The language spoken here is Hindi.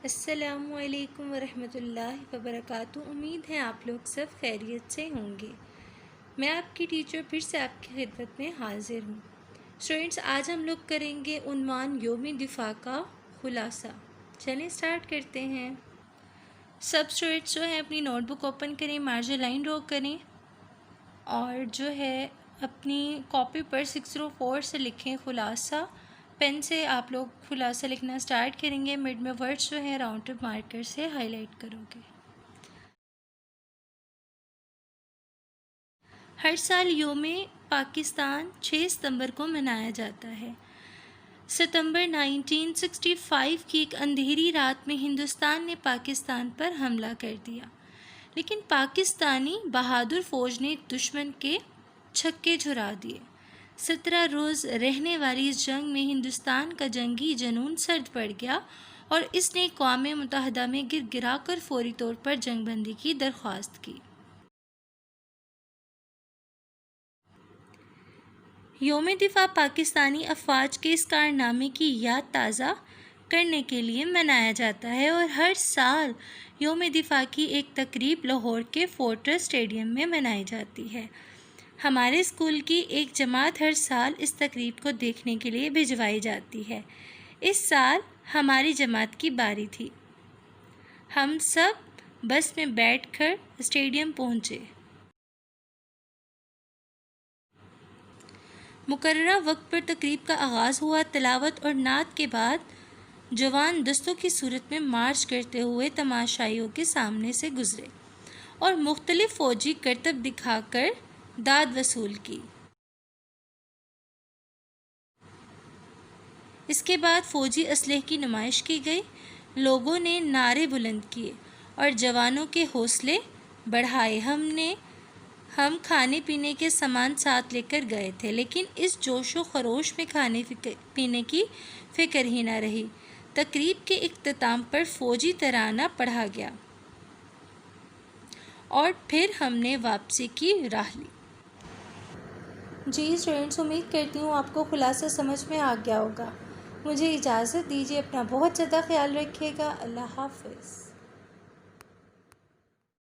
अस्सलामुअलैकुम वरहमतुल्लाहि वबरकातुहू। उम्मीद है आप लोग सब खैरियत से होंगे। मैं आपकी टीचर फिर से आपकी खिदमत में हाजिर हूँ। स्टूडेंट्स, आज हम लोग करेंगे उन्वान यौम दिफा का खुलासा। चलें स्टार्ट करते हैं। सब स्टूडेंट्स जो है अपनी नोटबुक ओपन करें, मार्जिन लाइन ड्रॉ करें और जो है अपनी कॉपी पर 604 से लिखें खुलासा। पेन से आप लोग खुलासा लिखना स्टार्ट करेंगे। मिड में वर्ड्स जो है राउंड ट्रिप मार्कर से हाईलाइट करोगे। हर साल यौम पाकिस्तान 6 सितंबर को मनाया जाता है। सितंबर 1965 की एक अंधेरी रात में हिंदुस्तान ने पाकिस्तान पर हमला कर दिया, लेकिन पाकिस्तानी बहादुर फ़ौज ने दुश्मन के छक्के छुड़ा दिए। 17 रोज़ रहने वाली इस जंग में हिंदुस्तान का जंगी जुनून सर्द पड़ गया और इसने अक़वाम मुत्तहिदा में गिरा कर फौरी तौर पर जंगबंदी की दरख्वास्त की। यौम दिफा पाकिस्तानी अफवाज के इस कारनामे की याद ताज़ा करने के लिए मनाया जाता है और हर साल यौम दिफा की एक तकरीब लाहौर के फोर्ट्रेस स्टेडियम में मनाई जाती है। हमारे स्कूल की एक जमात हर साल इस तकरीब को देखने के लिए भिजवाई जाती है। इस साल हमारी जमात की बारी थी। हम सब बस में बैठकर स्टेडियम पहुँचे। मुकर्ररा वक्त पर तकरीब का आगाज़ हुआ। तिलावत और नात के बाद जवान दस्तों की सूरत में मार्च करते हुए तमाशाइयों के सामने से गुजरे और मुख्तलिफ फ़ौजी करतब दिखाकर दाद वसूल की। इसके बाद फ़ौजी असलहे की नुमाइश की गई। लोगों ने नारे बुलंद किए और जवानों के हौसले बढ़ाए। हम खाने पीने के सामान साथ लेकर गए थे, लेकिन इस जोशो खरोश में खाने पीने की फ़िक्र ही न रही। तकरीब के इख्तिताम पर फ़ौजी तराना पढ़ा गया और फिर हमने वापसी की राह ली। जी स्टूडेंट्स, उम्मीद करती हूँ आपको खुलासा समझ में आ गया होगा। मुझे इजाज़त दीजिए। अपना बहुत ज़्यादा ख्याल रखिएगा। अल्लाह हाफ़िज़।